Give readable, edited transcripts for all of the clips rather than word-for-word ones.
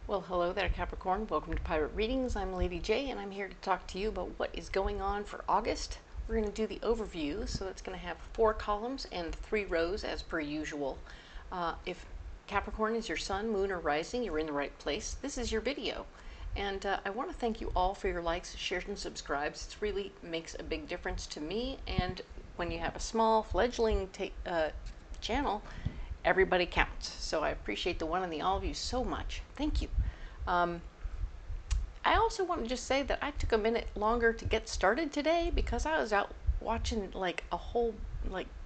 Well, hello there, Capricorn. Welcome to Pirate Readings. I'm Lady J, and I'm here to talk to you about what is going on for August. We're going to do the overview, so it's going to have 4 columns and 3 rows as per usual. If Capricorn is your sun, moon, or rising, you're in the right place. This is your video. And I want to thank you all for your likes, shares, and subscribes. It really makes a big difference to me. And when you have a small, fledgling channel, everybody counts. So I appreciate the one and the all of you so much. Thank you. I also want to just say that I took a minute longer to get started today because I was out watching like a whole,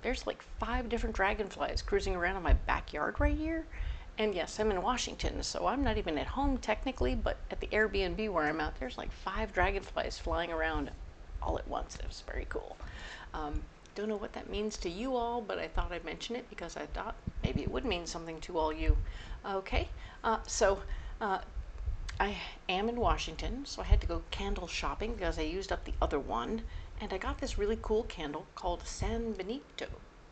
there's like 5 different dragonflies cruising around in my backyard right here. And yes, I'm in Washington, so I'm not even at home technically, but at the Airbnb where I'm at, there's like 5 dragonflies flying around all at once. It was very cool. Don't know what that means to you all, but I thought I'd mention it because I thought maybe it would mean something to all you. Okay, I am in Washington, so I had to go candle shopping because I used up the other one, and I got this really cool candle called San Benito.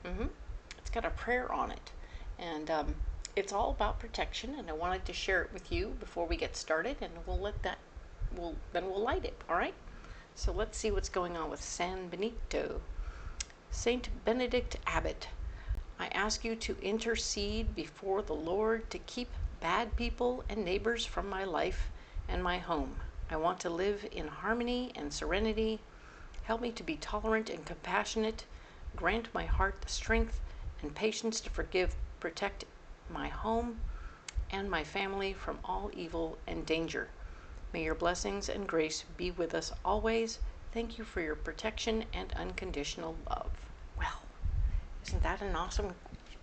It's got a prayer on it, and it's all about protection, and I wanted to share it with you before we get started, and we'll light it. All right, so let's see what's going on with San Benito. Saint Benedict Abbot, I ask you to intercede before the Lord to keep bad people and neighbors from my life and my home. I want to live in harmony and serenity. Help me to be tolerant and compassionate. Grant my heart the strength and patience to forgive, protect my home and my family from all evil and danger. May your blessings and grace be with us always. Thank you for your protection and unconditional love. Well, isn't that an awesome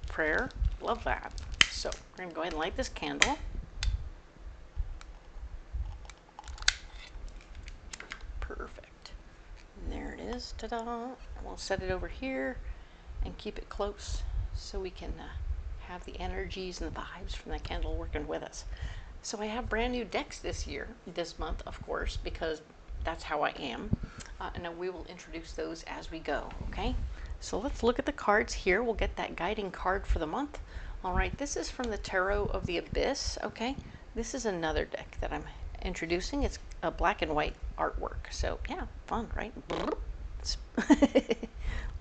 prayer? Love that. So we're going to go ahead and light this candle. Perfect. And there it is. Ta-da. We'll set it over here and keep it close so we can have the energies and the vibes from that candle working with us. So I have brand new decks this month, of course, because that's how I am. And then we will introduce those as we go, okay? So let's look at the cards here. We'll get that guiding card for the month. All right, this is from the Tarot of the Abyss, okay? This is another deck that I'm introducing. It's a black and white artwork. So yeah, fun, right?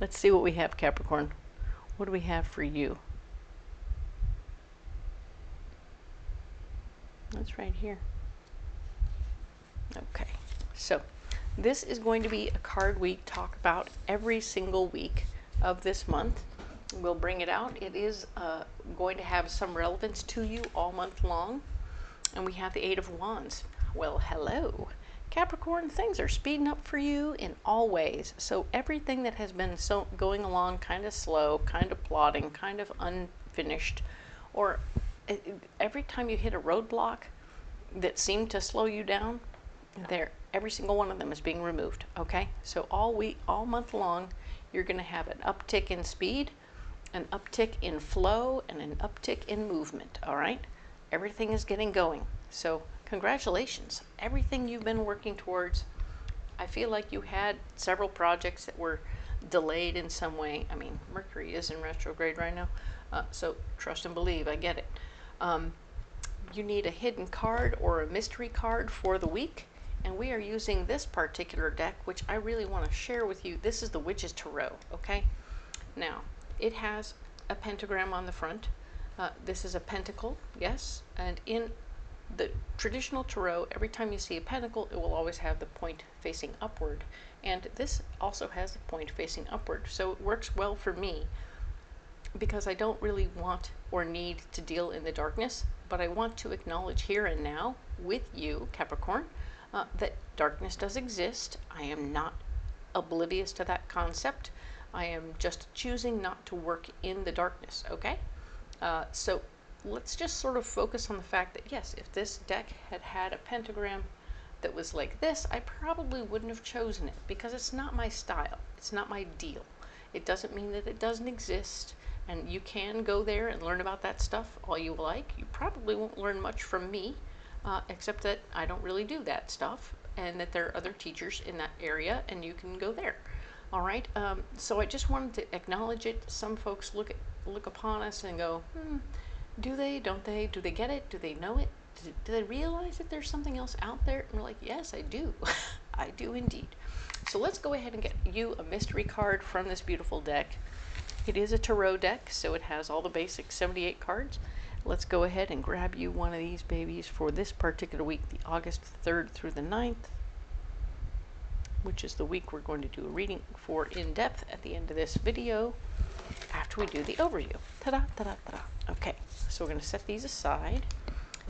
Let's see what we have, Capricorn. What do we have for you? That's right here. Okay, so this is going to be a card we talk about every single week of this month. We'll bring it out. It is going to have some relevance to you all month long. And we have the 8 of Wands. Well, hello. Capricorn, things are speeding up for you in all ways. So everything that has been going along kind of slow, kind of plodding, kind of unfinished, or every time you hit a roadblock that seemed to slow you down, every single one of them is being removed, okay? So all month long, you're going to have an uptick in speed, an uptick in flow, and an uptick in movement, all right? Everything is getting going. So congratulations. Everything you've been working towards, I feel like you had several projects that were delayed in some way. I mean, Mercury is in retrograde right now, so trust and believe, I get it. You need a hidden card or a mystery card for the week. And we are using this particular deck, which I really want to share with you. This is the Witch's Tarot, okay? Now, it has a pentagram on the front. This is a pentacle, yes. And in the traditional tarot, every time you see a pentacle, it will always have the point facing upward. And this also has the point facing upward. So it works well for me because I don't really want or need to deal in the darkness, but I want to acknowledge here and now with you, Capricorn, that darkness does exist. I am not oblivious to that concept. I am just choosing not to work in the darkness, okay? So let's just sort of focus on the fact that, yes, if this deck had had a pentagram that was like this, I probably wouldn't have chosen it because it's not my style. It's not my deal. It doesn't mean that it doesn't exist, and you can go there and learn about that stuff all you like. You probably won't learn much from me, except that I don't really do that stuff, and that there are other teachers in that area, and you can go there. All right, so I just wanted to acknowledge it. Some folks look upon us and go, do they, don't they, do they get it, do they know it? do they realize that there's something else out there? And we're like, yes, I do. I do indeed. So let's go ahead and get you a mystery card from this beautiful deck. It is a tarot deck, so it has all the basic 78 cards. Let's go ahead and grab you one of these babies for this particular week, the August 3rd through the 9th, which is the week we're going to do a reading for in depth at the end of this video after we do the overview. Ta-da, ta-da, ta-da. Okay, so we're going to set these aside.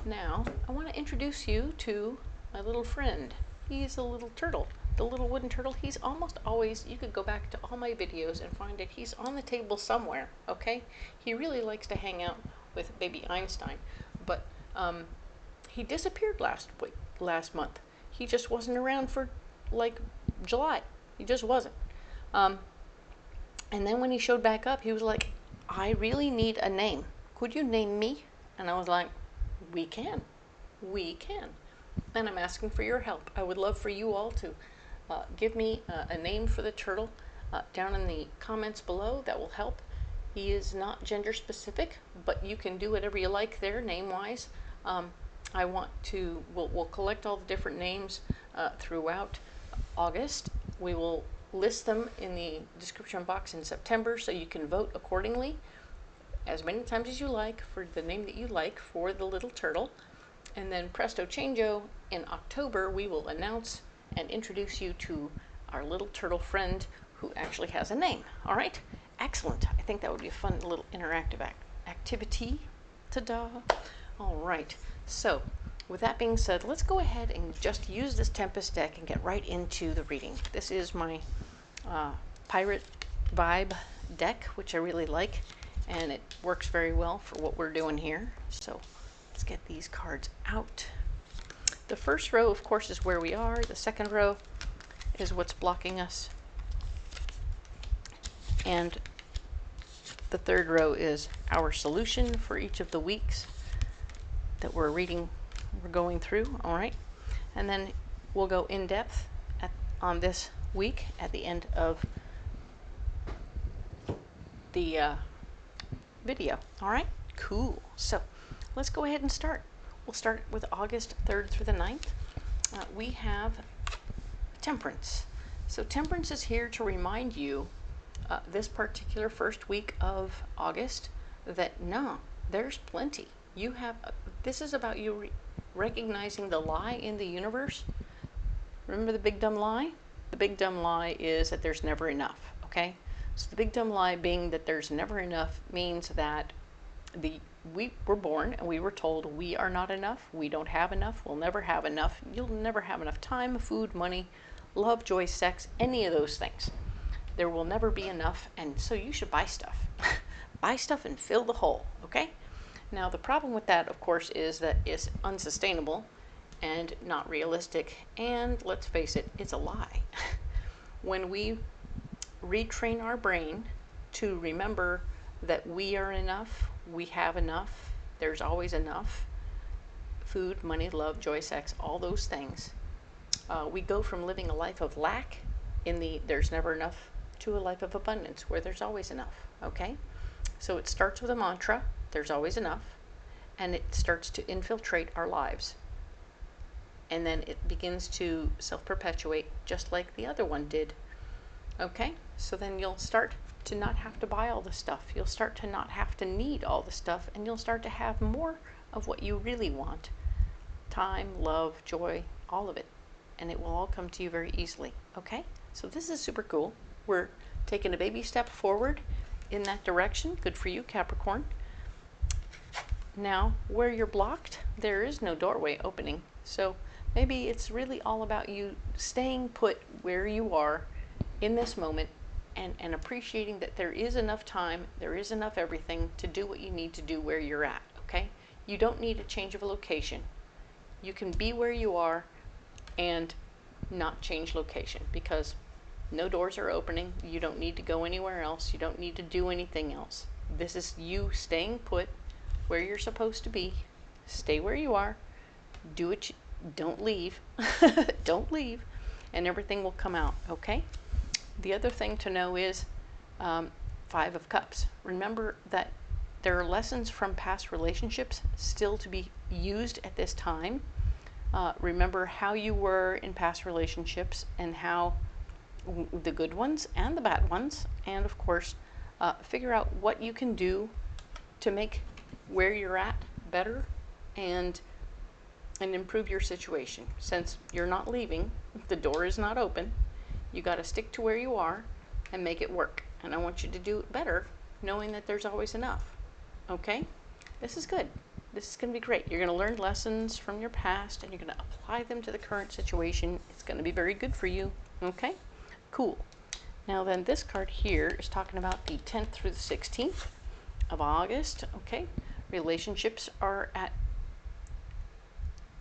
Now, I want to introduce you to my little friend. He's a little turtle, the little wooden turtle. He's almost always, you could go back to all my videos and find that he's on the table somewhere, okay? He really likes to hang out with baby Einstein, but he disappeared last month. He just wasn't around for like July. He just wasn't. And then when he showed back up, he was like, I really need a name. Could you name me? And I was like, we can. We can. And I'm asking for your help. I would love for you all to give me a name for the turtle down in the comments below. That will help. He is not gender specific, but you can do whatever you like there name-wise. I want to, we'll collect all the different names throughout August. We will list them in the description box in September so you can vote accordingly as many times as you like for the name that you like for the little turtle. And then presto changeo, in October we will announce and introduce you to our little turtle friend who actually has a name. All right? Excellent. I think that would be a fun little interactive activity. Ta-da! All right. So, with that being said, let's go ahead and just use this Tempest deck and get right into the reading. This is my Pirate Vibe deck, which I really like, and it works very well for what we're doing here. So, let's get these cards out. The first row, of course, is where we are. The second row is what's blocking us. And the third row is our solution for each of the weeks that we're going through, all right? And then we'll go in depth on this week at the end of the video, all right? Cool. So let's go ahead and start. We'll start with August 3rd through the 9th. We have Temperance. So Temperance is here to remind you this particular first week of August that no, there's plenty. You have, this is about you recognizing the lie in the universe. Remember the big dumb lie? The big dumb lie is that there's never enough, okay? So the big dumb lie being that there's never enough means that we were born and we were told we are not enough, we don't have enough, we'll never have enough, you'll never have enough time, food, money, love, joy, sex, any of those things. There will never be enough, and so you should buy stuff. Buy stuff and fill the hole, okay? Now the problem with that, of course, is that it's unsustainable and not realistic, and let's face it, it's a lie. When we retrain our brain to remember that we are enough, we have enough, there's always enough, food, money, love, joy, sex, all those things, we go from living a life of lack in the there's never enough to a life of abundance where there's always enough, okay? So it starts with a mantra, there's always enough, and it starts to infiltrate our lives. And then it begins to self-perpetuate just like the other one did, okay? So then you'll start to not have to buy all the stuff. You'll start to not have to need all the stuff, and you'll start to have more of what you really want. Time, love, joy, all of it. And it will all come to you very easily, okay? So this is super cool. We're taking a baby step forward in that direction. Good for you, Capricorn. Now, where you're blocked, there is no doorway opening. So maybe it's really all about you staying put where you are in this moment and appreciating that there is enough time, there is enough everything to do what you need to do where you're at, okay? You don't need a change of location. You can be where you are and not change location because no doors are opening. You don't need to go anywhere else. You don't need to do anything else. This is you staying put where you're supposed to be. Stay where you are. Do it. Don't leave. Don't leave. And everything will come out, okay? The other thing to know is 5 of Cups. Remember that there are lessons from past relationships still to be used at this time. Remember how you were in past relationships and how the good ones and the bad ones, and of course, figure out what you can do to make where you're at better and improve your situation. Since you're not leaving, the door is not open, you got to stick to where you are and make it work. And I want you to do it better, knowing that there's always enough. Okay? This is good. This is going to be great. You're going to learn lessons from your past and you're going to apply them to the current situation. It's going to be very good for you. Okay? Cool. Now then, this card here is talking about the 10th through the 16th of August. Okay? Relationships are at,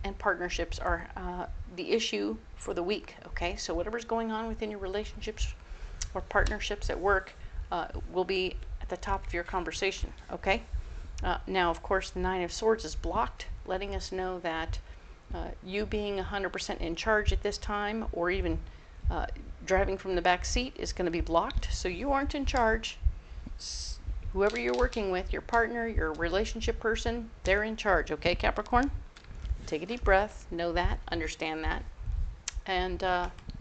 and partnerships are the issue for the week. Okay? So whatever's going on within your relationships or partnerships at work will be at the top of your conversation. Okay? Now, of course, the 9 of Swords is blocked, letting us know that you being 100% in charge at this time, or even driving from the back seat, is going to be blocked. So you aren't in charge. Whoever you're working with, your partner, your relationship person, they're in charge. Okay, Capricorn? Take a deep breath. Know that. Understand that. And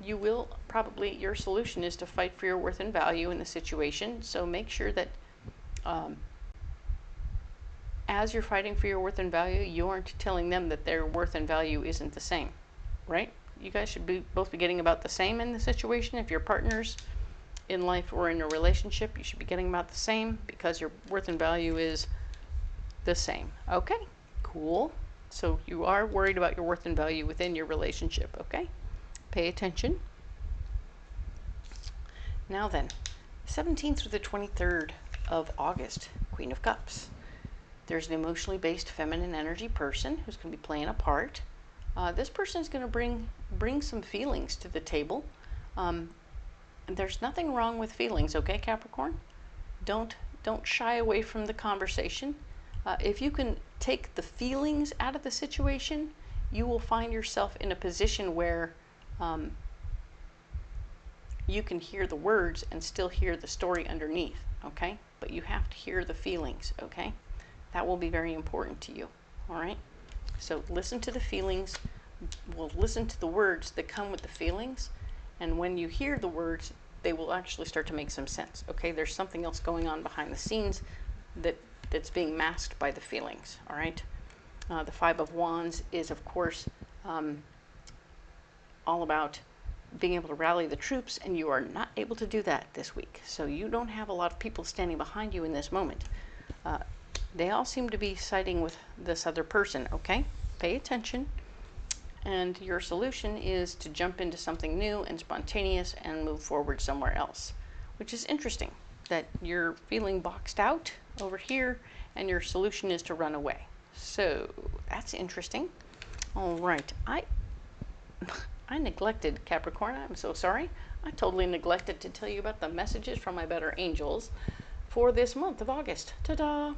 you will probably, your solution is to fight for your worth and value in the situation. So make sure that as you're fighting for your worth and value, you aren't telling them that their worth and value isn't the same, right? You guys should both be getting about the same in the situation. If your partners in life or in a relationship, you should be getting about the same because your worth and value is the same. Okay, cool. So you are worried about your worth and value within your relationship, okay? Pay attention. Now then, 17th through the 23rd of August, Queen of Cups. There's an emotionally based feminine energy person who's going to be playing a part. This person is going to bring some feelings to the table. There's nothing wrong with feelings, okay, Capricorn? Don't shy away from the conversation. If you can take the feelings out of the situation, you will find yourself in a position where you can hear the words and still hear the story underneath, okay? But you have to hear the feelings, okay? That will be very important to you, all right? So listen to the feelings. Well, listen to the words that come with the feelings. And when you hear the words, they will actually start to make some sense, okay? There's something else going on behind the scenes that's being masked by the feelings, all right? The 5 of Wands is, of course, all about being able to rally the troops, and you are not able to do that this week. So you don't have a lot of people standing behind you in this moment. They all seem to be siding with this other person, okay? Pay attention. And your solution is to jump into something new and spontaneous and move forward somewhere else, which is interesting that you're feeling boxed out over here and your solution is to run away. So that's interesting. All right. I neglected, Capricorn. I'm so sorry. I totally neglected to tell you about the messages from my better angels for this month of August. Ta-da!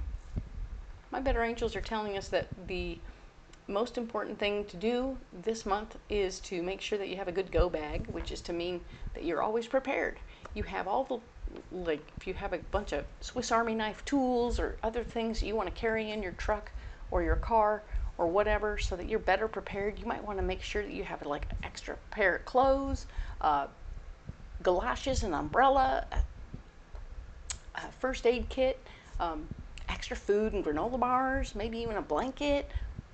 My better angels are telling us that the most important thing to do this month is to make sure that you have a good go bag, which is to mean that you're always prepared. You have all the, like, if you have a bunch of Swiss Army knife tools or other things you want to carry in your truck or your car or whatever, so that you're better prepared, you might want to make sure that you have like an extra pair of clothes, galoshes, an umbrella, a first aid kit, extra food and granola bars, maybe even a blanket.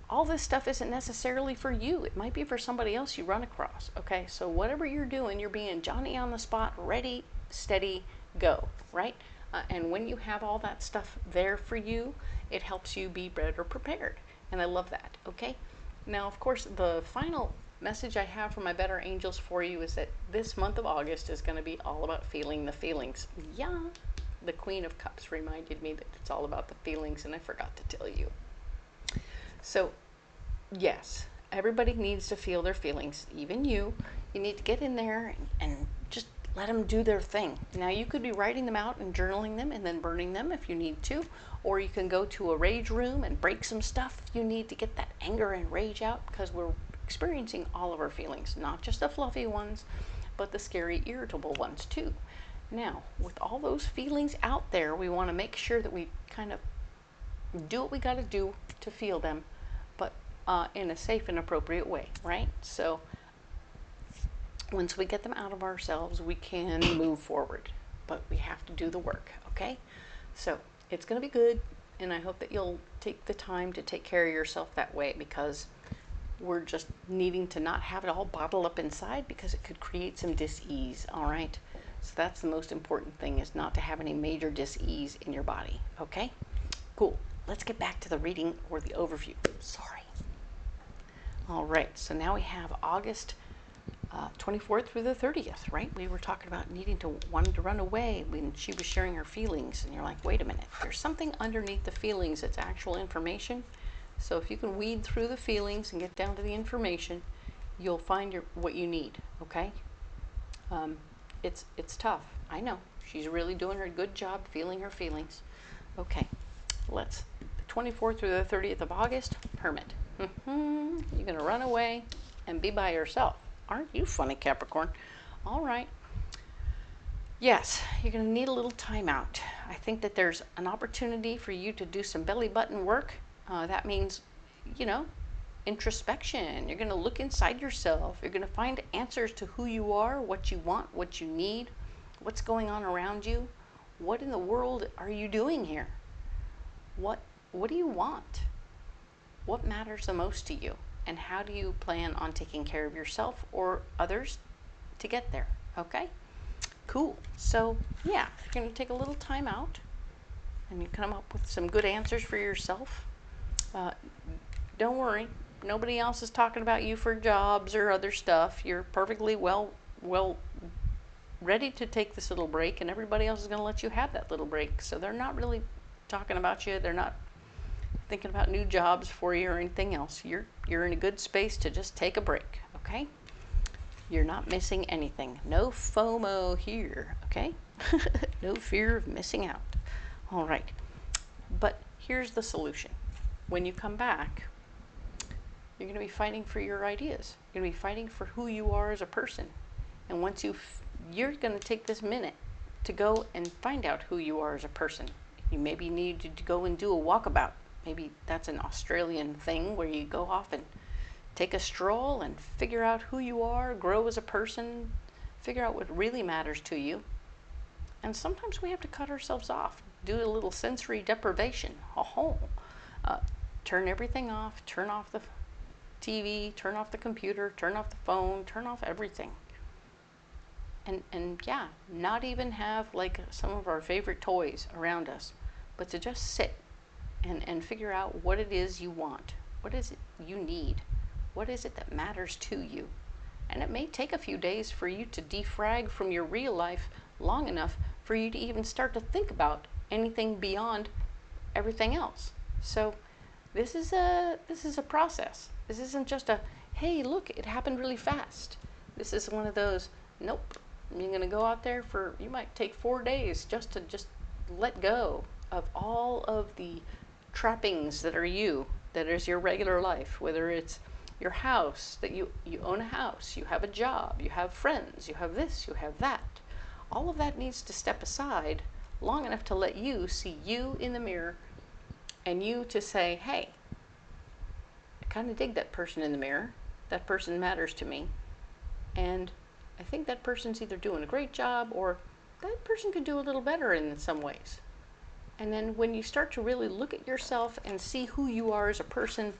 All this stuff isn't necessarily for you. It might be for somebody else you run across, okay? So whatever you're doing, you're being Johnny on the spot, ready, steady, go, right? And when you have all that stuff there for you, it helps you be better prepared. And I love that, okay? Now, of course, the final message I have from my better angels for you is that this month of August is going to be all about feeling the feelings. Yeah, the Queen of Cups reminded me that it's all about the feelings, and I forgot to tell you. So, yes, everybody needs to feel their feelings, even you. You need to get in there and just let them do their thing. Now, you could be writing them out and journaling them and then burning them if you need to, or you can go to a rage room and break some stuff if you need to get that anger and rage out, because we're experiencing all of our feelings, not just the fluffy ones, but the scary, irritable ones too. Now, with all those feelings out there, we want to make sure that we kind of do what we got to do to feel them, but in a safe and appropriate way, right? So once we get them out of ourselves, we can move forward, but we have to do the work, okay? So it's going to be good, and I hope that you'll take the time to take care of yourself that way, because we're just needing to not have it all bottled up inside, because it could create some dis-ease, all right? So that's the most important thing, is not to have any major dis-ease in your body, okay? Cool. Let's get back to the reading, or the overview. Sorry. All right, so now we have August 24th through the 30th, right? We were talking about wanting to run away when she was sharing her feelings, and you're like, wait a minute, there's something underneath the feelings that's actual information. So if you can weed through the feelings and get down to the information, you'll find what you need, okay? It's tough. I know. She's really doing her good job feeling her feelings. Okay, the 24th through the 30th of August, Hermit. You're going to run away and be by yourself. Aren't you funny, Capricorn? All right. Yes, you're going to need a little time out. I think that there's an opportunity for you to do some belly button work. That means, you know, introspection. You're going to look inside yourself. You're going to find answers to who you are, what you want, what you need, what's going on around you. What in the world are you doing here? What do you want? What matters the most to you? And how do you plan on taking care of yourself or others to get there? Okay? Cool. So, yeah, you're going to take a little time out and you come up with some good answers for yourself. Don't worry. Nobody else is talking about you for jobs or other stuff. You're perfectly well ready to take this little break, and everybody else is going to let you have that little break. So they're not really talking about you. They're not thinking about new jobs for you or anything else. You're in a good space to just take a break, okay? You're not missing anything. No FOMO here, okay? No fear of missing out. All right. But here's the solution. When you come back, you're going to be fighting for your ideas. You're going to be fighting for who you are as a person. And once you're going to take this minute to go and find out who you are as a person. You maybe need to go and do a walkabout. Maybe that's an Australian thing where you go off and take a stroll and figure out who you are, grow as a person, figure out what really matters to you. And sometimes we have to cut ourselves off, do a little sensory deprivation. Turn everything off, turn off the TV, turn off the computer, turn off the phone, turn off everything. And yeah, not even have like some of our favorite toys around us, but to just sit and figure out what it is you want. What is it you need? What is it that matters to you? And it may take a few days for you to defrag from your real life long enough for you to even start to think about anything beyond everything else. So this is a process. This isn't just a, hey, look, it happened really fast. This is one of those, nope, you're going to go out there you might take 4 days just to let go of all of the trappings that are that is your regular life, whether it's your house, that you own a house, you have a job, you have friends, you have this, you have that. All of that needs to step aside long enough to let you see you in the mirror, and you to say, hey, I kind of dig that person in the mirror. That person matters to me. And I think that person's either doing a great job or that person could do a little better in some ways. And then when you start to really look at yourself and see who you are as a person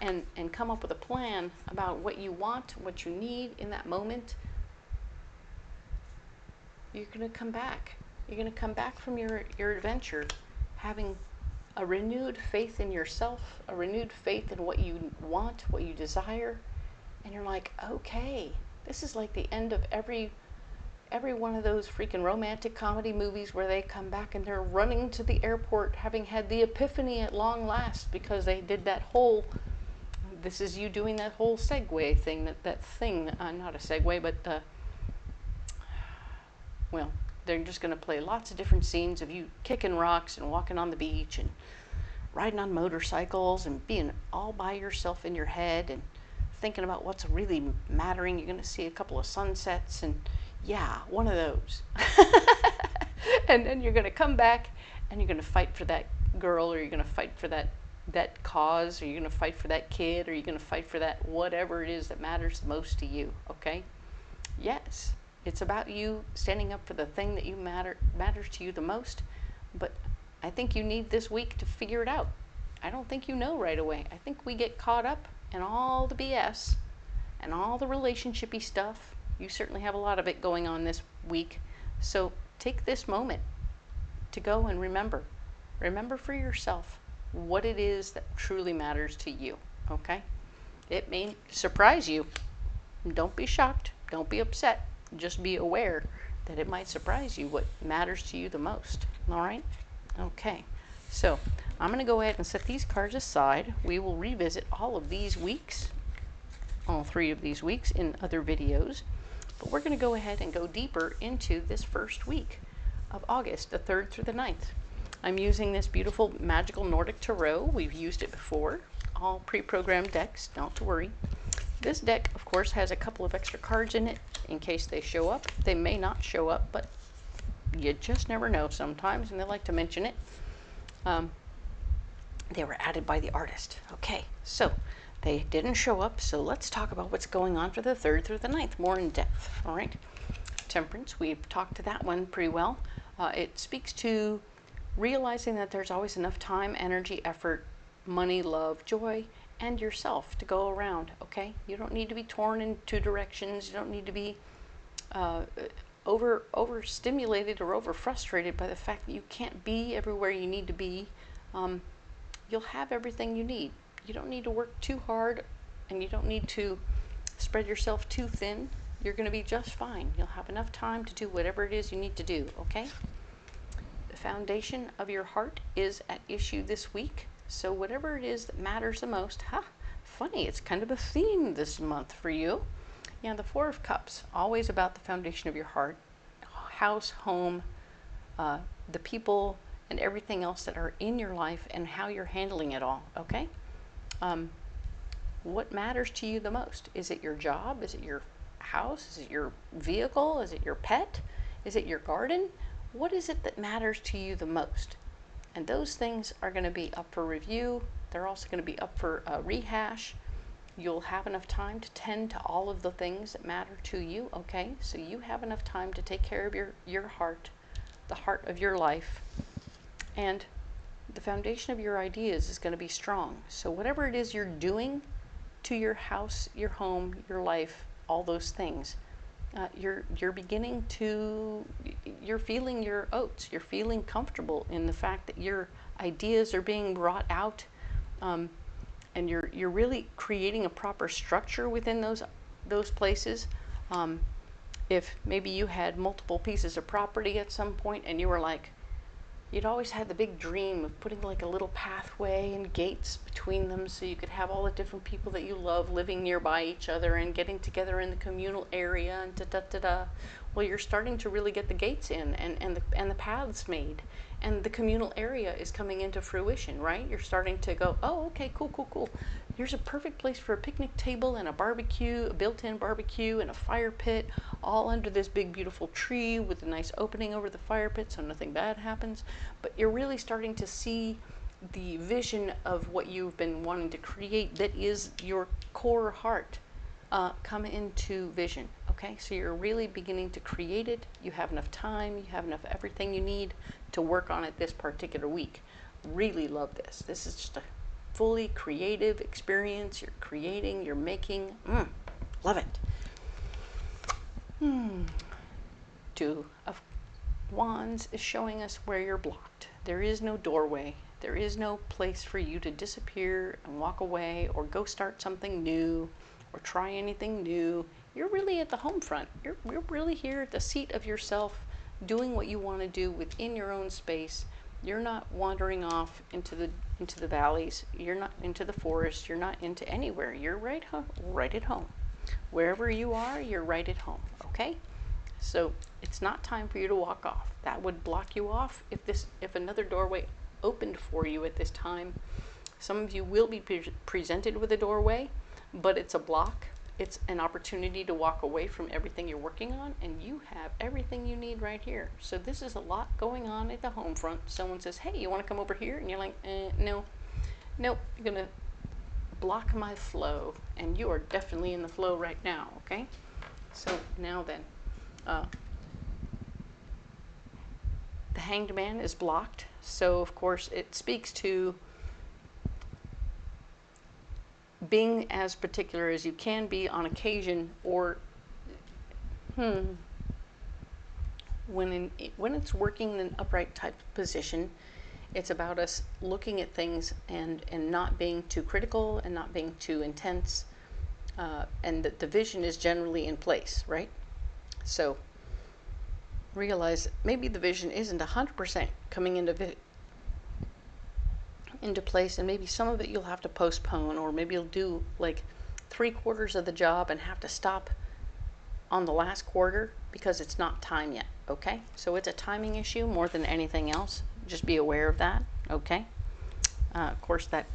and come up with a plan about what you want, what you need in that moment, you're going to come back. You're going to come back from your adventure having a renewed faith in yourself, a renewed faith in what you want, what you desire. And you're like, okay, this is like the end of every one of those freaking romantic comedy movies where they come back and they're running to the airport having had the epiphany at long last because they did that whole, this is you doing that whole segue thing, that thing, not a segue, but, well, they're just going to play lots of different scenes of you kicking rocks and walking on the beach and riding on motorcycles and being all by yourself in your head and thinking about what's really mattering. You're going to see a couple of sunsets and yeah, one of those. And then you're going to come back and you're going to fight for that girl? Are you going to fight for that cause? Are you going to fight for that kid? Are you going to fight for that whatever it is that matters the most to you? Okay? Yes, it's about you standing up for the thing that matters to you the most. But I think you need this week to figure it out. I don't think you know right away. I think we get caught up in all the BS and all the relationshipy stuff. You certainly have a lot of it going on this week. So take this moment to go and remember for yourself what it is that truly matters to you, okay? It may surprise you. Don't be shocked. Don't be upset. Just be aware that it might surprise you what matters to you the most, all right? Okay, so I'm going to go ahead and set these cards aside. We will revisit all of these weeks, all 3 of these weeks in other videos, but we're going to go ahead and go deeper into this first week of August, the 3rd through the 9th. I'm using this beautiful magical Nordic tarot. We've used it before, all pre-programmed decks, don't to worry. This deck, of course, has a couple of extra cards in it in case they show up. They may not show up, but you just never know sometimes, and they like to mention it. They were added by the artist. Okay, so they didn't show up, so let's talk about what's going on for the 3rd through the 9th more in depth, all right? Temperance, we've talked to that one pretty well. It speaks to realizing that there's always enough time, energy, effort, money, love, joy, and yourself to go around, okay? You don't need to be torn in 2 directions. You don't need to be overstimulated or over frustrated by the fact that you can't be everywhere you need to be. You'll have everything you need. You don't need to work too hard, and you don't need to spread yourself too thin. You're going to be just fine. You'll have enough time to do whatever it is you need to do, okay? The foundation of your heart is at issue this week. So whatever it is that matters the most, funny, it's kind of a theme this month for you. Yeah, the 4 of Cups, always about the foundation of your heart, house, home, the people, and everything else that are in your life and how you're handling it all, okay? What matters to you the most? Is it your job? Is it your house? Is it your vehicle? Is it your pet? Is it your garden? What is it that matters to you the most? And those things are going to be up for review. They're also going to be up for rehash. You'll have enough time to tend to all of the things that matter to you, okay? So you have enough time to take care of your heart, the heart of your life. And the foundation of your ideas is going to be strong. So whatever it is you're doing to your house, your home, your life, all those things, you're beginning to, you're feeling your oats. You're feeling comfortable in the fact that your ideas are being brought out, and you're really creating a proper structure within those places. If maybe you had multiple pieces of property at some point and you were like, you'd always had the big dream of putting like a little pathway and gates between them so you could have all the different people that you love living nearby each other and getting together in the communal area and da-da-da-da. Well, you're starting to really get the gates in and the paths made, and the communal area is coming into fruition, right? You're starting to go, oh, okay, cool, cool, cool. Here's a perfect place for a picnic table and a barbecue, a built-in barbecue and a fire pit, all under this big, beautiful tree with a nice opening over the fire pit so nothing bad happens. But you're really starting to see the vision of what you've been wanting to create that is your core heart come into vision, okay? So you're really beginning to create it. You have enough time. You have enough everything you need to work on it this particular week. Really love this. This is just a fully creative experience. You're creating, you're making. Love it. 2 of Wands is showing us where you're blocked. There is no doorway. There is no place for you to disappear and walk away or go start something new or try anything new. You're really at the home front. You're really here at the seat of yourself, doing what you want to do within your own space. You're not wandering off into the valleys. You're not into the forest. You're not into anywhere. You're right at home. Wherever you are, you're right at home, okay? So it's not time for you to walk off. That would block you off if another doorway opened for you at this time. Some of you will be presented with a doorway, but it's a block. it's an opportunity to walk away from everything you're working on, and you have everything you need right here. So this is a lot going on at the home front. Someone says, hey, you want to come over here? And you're like, no, nope, you're going to block my flow. And you are definitely in the flow right now, okay? So now then, the Hanged Man is blocked. So of course it speaks to being as particular as you can be on occasion, or when it's working in an upright type position, it's about us looking at things and not being too critical and not being too intense, and that the vision is generally in place, right? So realize maybe the vision isn't 100% coming into place, and maybe some of it you'll have to postpone, or maybe you'll do like 3/4 of the job and have to stop on the last quarter because it's not time yet, okay? So it's a timing issue more than anything else. Just be aware of that, okay? Of course, that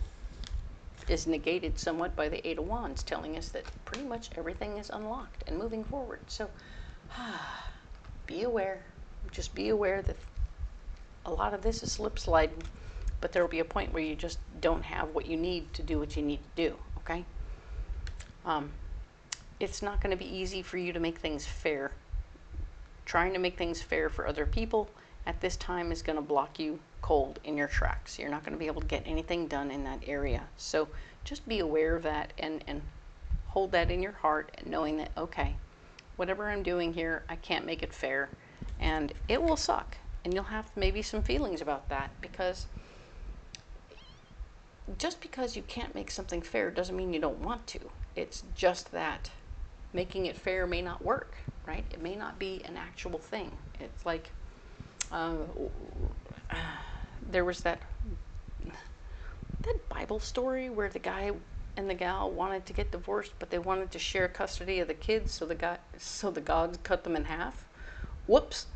is negated somewhat by the Eight of Wands, telling us that pretty much everything is unlocked and moving forward. So be aware. Just be aware that a lot of this is slip sliding, but there will be a point where you just don't have what you need to do what you need to do, okay? It's not going to be easy for you to make things fair. Trying to make things fair for other people at this time is going to block you cold in your tracks. You're not going to be able to get anything done in that area. So just be aware of that and hold that in your heart, and knowing that, okay, whatever I'm doing here, I can't make it fair, and it will suck. And you'll have maybe some feelings about that, because just because you can't make something fair doesn't mean you don't want to. It's just that making it fair may not work, right? It may not be an actual thing. It's like there was that Bible story where the guy and the gal wanted to get divorced, but they wanted to share custody of the kids, so the gods cut them in half. Whoops.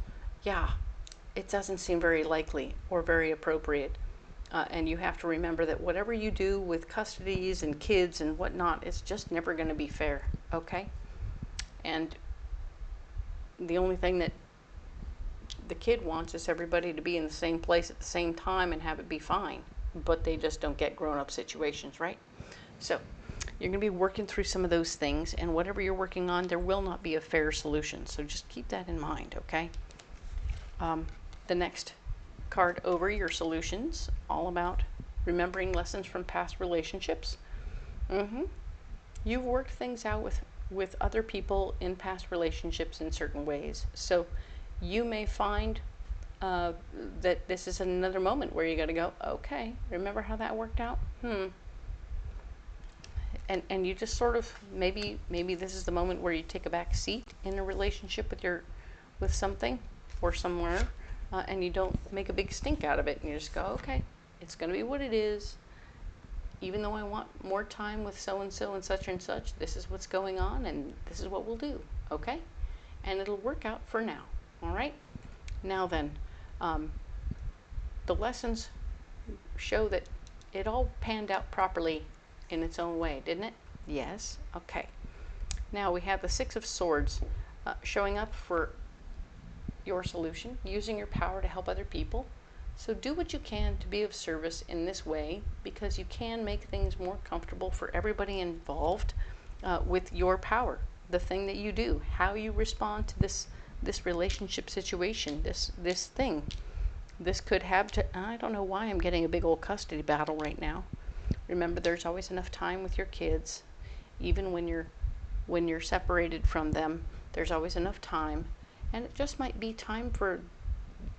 Yeah, it doesn't seem very likely or very appropriate. And you have to remember that whatever you do with custodies and kids and whatnot, it's just never going to be fair, okay? And the only thing that the kid wants is everybody to be in the same place at the same time and have it be fine, but they just don't get grown-up situations, right? So you're going to be working through some of those things, and whatever you're working on, there will not be a fair solution. So just keep that in mind, okay? The next card over your solutions, all about remembering lessons from past relationships. You've worked things out with other people in past relationships in certain ways. So you may find that this is another moment where you got to go, okay, remember how that worked out? And you just sort of, maybe this is the moment where you take a back seat in a relationship with something or somewhere, and you don't make a big stink out of it, and you just go, okay, it's going to be what it is. Even though I want more time with so-and-so and such, this is what's going on, and this is what we'll do, okay? And it'll work out for now, all right? Now then, the lessons show that it all panned out properly in its own way, didn't it? Yes, okay. Now we have the Six of Swords showing up for your solution, using your power to help other people. So do what you can to be of service in this way, because you can make things more comfortable for everybody involved with your power, the thing that you do, how you respond to this relationship situation, this thing. This could have I don't know why I'm getting a big old custody battle right now. Remember, there's always enough time with your kids, even when you're separated from them. There's always enough time, and it just might be time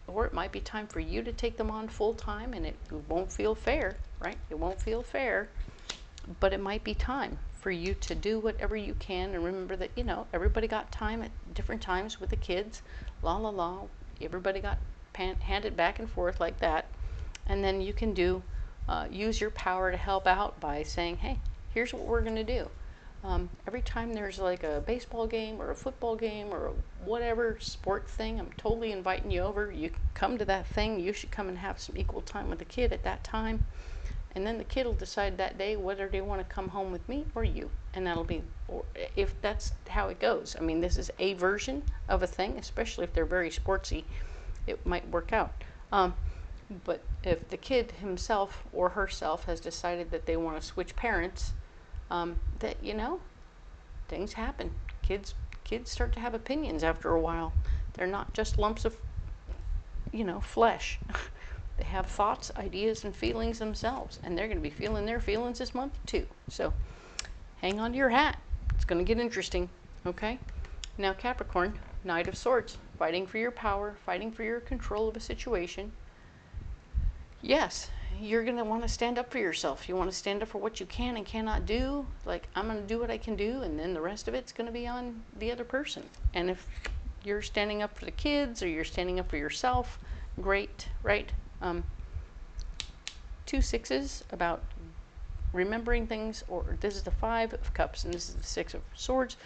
or it might be time for you to take them on full time, and it won't feel fair, right? It won't feel fair, but it might be time for you to do whatever you can. And remember that, everybody got time at different times with the kids. Everybody got handed back and forth like that. And then you can use your power to help out by saying, hey, here's what we're going to do. Every time there's like a baseball game or a football game or whatever sport thing, I'm totally inviting you over. You come to that thing. You should come and have some equal time with the kid at that time. And then the kid will decide that day whether they want to come home with me or you. And that'll be, or if that's how it goes. I mean, this is a version of a thing, especially if they're very sportsy, it might work out. But if the kid himself or herself has decided that they want to switch parents, that, you know, things happen. Kids start to have opinions after a while. They're not just lumps of, you know, flesh. They have thoughts, ideas, and feelings themselves, and they're going to be feeling their feelings this month too. So hang on to your hat. It's going to get interesting, okay? Now, Capricorn, Knight of Swords, fighting for your power, fighting for your control of a situation. Yes, you're going to want to stand up for yourself. You want to stand up for what you can and cannot do. Like, I'm going to do what I can do, and then the rest of it's going to be on the other person. And if you're standing up for the kids or you're standing up for yourself, great, right? 2 6s about remembering things, or this is the 5 of Cups and this is the 6 of Swords.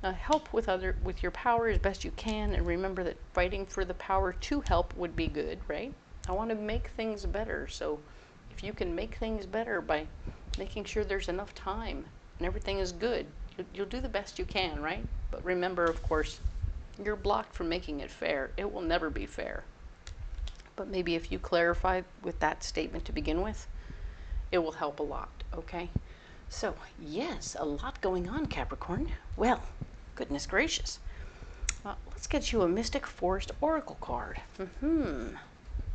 Help with your power as best you can, and remember that fighting for the power to help would be good, right? I want to make things better, so if you can make things better by making sure there's enough time and everything is good, you'll do the best you can, right? But remember, of course, you're blocked from making it fair. It will never be fair. But maybe if you clarify with that statement to begin with, it will help a lot, okay? So, yes, a lot going on, Capricorn. Well, goodness gracious. Let's get you a Mystic Forest Oracle card.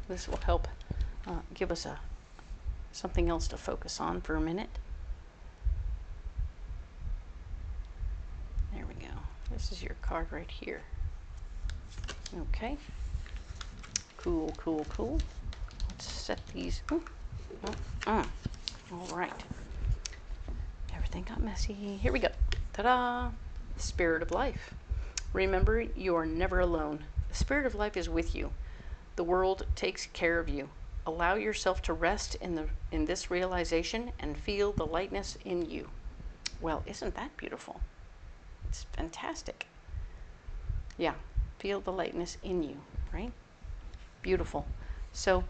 This will help give us something else to focus on for a minute. There we go. This is your card right here. Okay. Cool, cool, cool. Let's set these. All right. Everything got messy. Here we go. Ta-da! Spirit of Life. Remember, you are never alone. The Spirit of Life is with you. The world takes care of you. Allow yourself to rest in this realization and feel the lightness in you. Well, isn't that beautiful? It's fantastic. Yeah, feel the lightness in you, right? Beautiful. So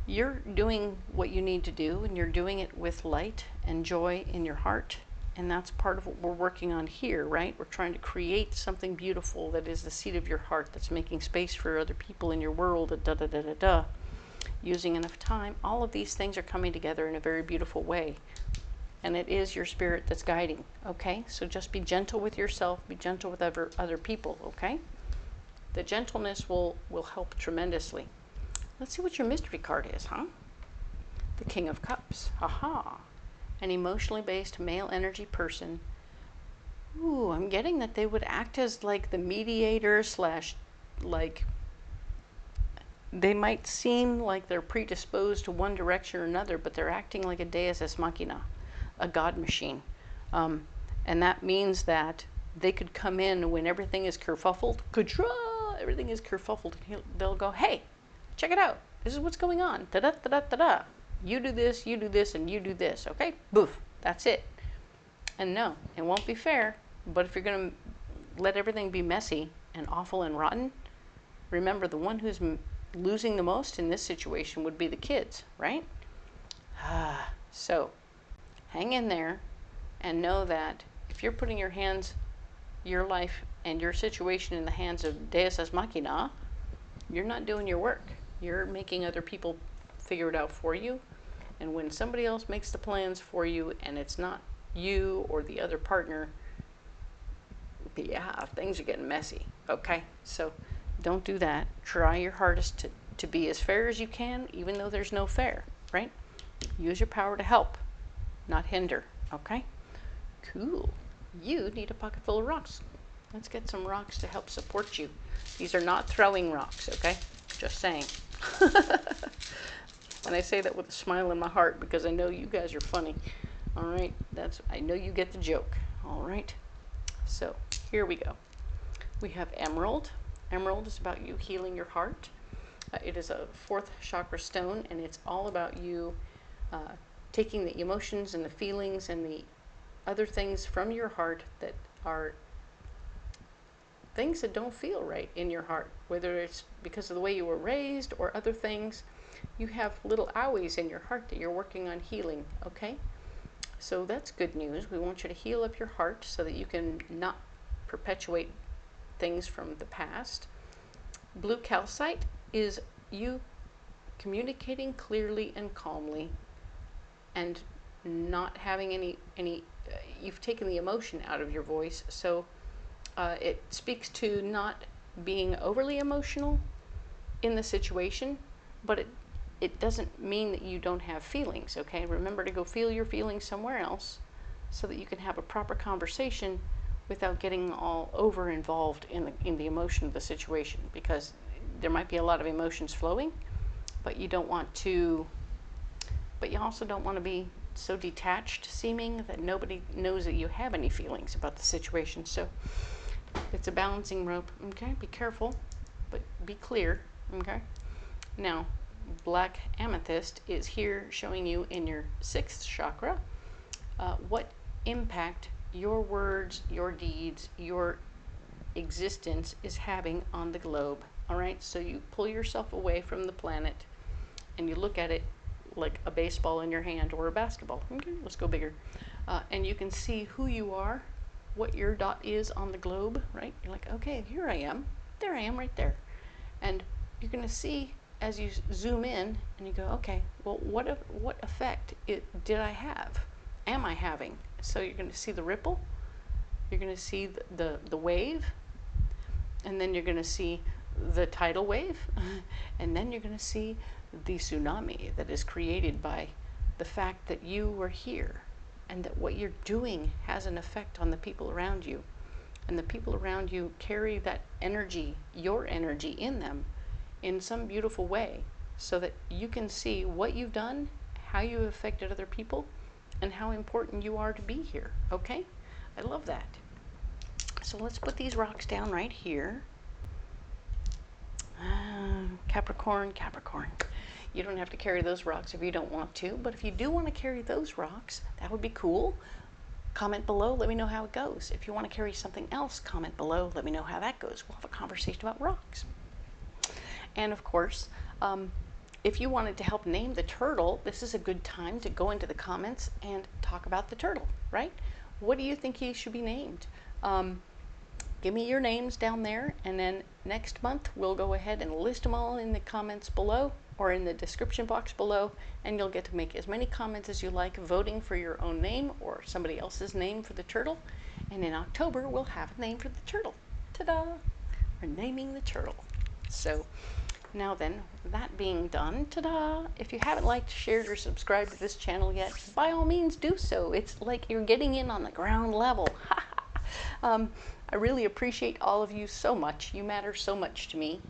you're doing what you need to do, and you're doing it with light and joy in your heart. And that's part of what we're working on here, right? We're trying to create something beautiful that is the seat of your heart, that's making space for other people in your world, using enough time. All of these things are coming together in a very beautiful way. And it is your spirit that's guiding, okay? So just be gentle with yourself, be gentle with other people, okay? The gentleness will help tremendously. Let's see what your mystery card is, huh? The King of Cups. Haha. An emotionally based male energy person. Ooh, I'm getting that they would act as like the mediator slash, like, they might seem like they're predisposed to one direction or another, but they're acting like a deus ex machina, a god machine. And that means that they could come in when everything is kerfuffled. Everything is kerfuffled. They'll go, hey, check it out. This is what's going on. Da-da-da-da-da-da. You do this, and you do this, okay? Boof. That's it. And no, it won't be fair. But if you're going to let everything be messy and awful and rotten, remember the one who's losing the most in this situation would be the kids, right? So hang in there and know that if you're putting your life and your situation in the hands of deus ex machina, you're not doing your work. You're making other people figure it out for you. And when somebody else makes the plans for you and it's not you or the other partner, yeah, things are getting messy, okay? So don't do that. Try your hardest to be as fair as you can, even though there's no fair, right? Use your power to help, not hinder, okay? Cool. You need a pocket full of rocks. Let's get some rocks to help support you. These are not throwing rocks, okay? Just saying. And I say that with a smile in my heart because I know you guys are funny. All right, I know you get the joke. All right, so here we go. We have Emerald. Emerald is about you healing your heart. It is a 4th chakra stone, and it's all about you taking the emotions and the feelings and the other things from your heart that are things that don't feel right in your heart, whether it's because of the way you were raised or other things. You have little owies in your heart that you're working on healing, okay? So that's good news. We want you to heal up your heart so that you can not perpetuate things from the past. Blue calcite is you communicating clearly and calmly and not having any you've taken the emotion out of your voice, so it speaks to not being overly emotional in the situation, but it doesn't mean that you don't have feelings, okay? Remember to go feel your feelings somewhere else so that you can have a proper conversation without getting all over involved in the emotion of the situation, because there might be a lot of emotions flowing, but you don't want to, but you also don't want to be so detached seeming that nobody knows that you have any feelings about the situation. So it's a balancing rope, okay? Be careful, but be clear, okay? Now, black amethyst is here showing you in your 6th chakra what impact your words, your deeds, your existence is having on the globe. All right, so you pull yourself away from the planet and you look at it like a baseball in your hand or a basketball. Okay, let's go bigger. And you can see who you are, what your dot is on the globe, right? You're like, okay, here I am. There I am right there. And you're going to see as you zoom in and you go, okay, well, what effect did I have? Am I having? So you're going to see the ripple. You're going to see the wave. And then you're going to see the tidal wave. And then you're going to see the tsunami that is created by the fact that you were here and that what you're doing has an effect on the people around you. And the people around you carry that energy, your energy, in them in some beautiful way so that you can see what you've done, how you've affected other people, and how important you are to be here, okay? I love that. So let's put these rocks down right here. Capricorn, Capricorn. You don't have to carry those rocks if you don't want to, but if you do want to carry those rocks, that would be cool. Comment below, let me know how it goes. If you want to carry something else, comment below, let me know how that goes. We'll have a conversation about rocks. And of course, if you wanted to help name the turtle, this is a good time to go into the comments and talk about the turtle, right? What do you think he should be named? Give me your names down there, and then next month we'll go ahead and list them all in the comments below or in the description box below, and you'll get to make as many comments as you like, voting for your own name or somebody else's name for the turtle. And in October, we'll have a name for the turtle. Ta-da! We're naming the turtle. So now then, that being done, ta-da! If you haven't liked, shared, or subscribed to this channel yet, by all means do so. It's like you're getting in on the ground level. I really appreciate all of you so much. You matter so much to me.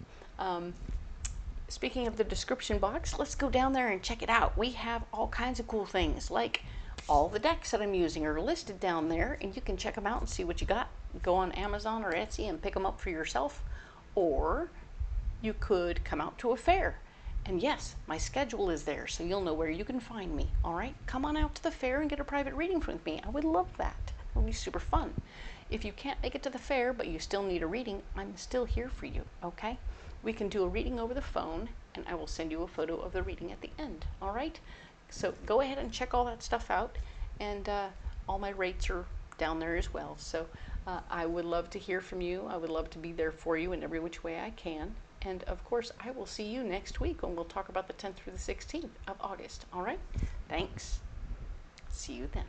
Speaking of the description box, let's go down there and check it out. We have all kinds of cool things, like all the decks that I'm using are listed down there, and you can check them out and see what you got. Go on Amazon or Etsy and pick them up for yourself, or you could come out to a fair. And yes, my schedule is there, so you'll know where you can find me. All right, come on out to the fair and get a private reading with me. I would love that. It would be super fun. If you can't make it to the fair, but you still need a reading, I'm still here for you, okay? We can do a reading over the phone, and I will send you a photo of the reading at the end, all right? So go ahead and check all that stuff out, and all my rates are down there as well. So I would love to hear from you. I would love to be there for you in every which way I can. And of course, I will see you next week when we'll talk about the 10th through the 16th of August, all right? Thanks. See you then.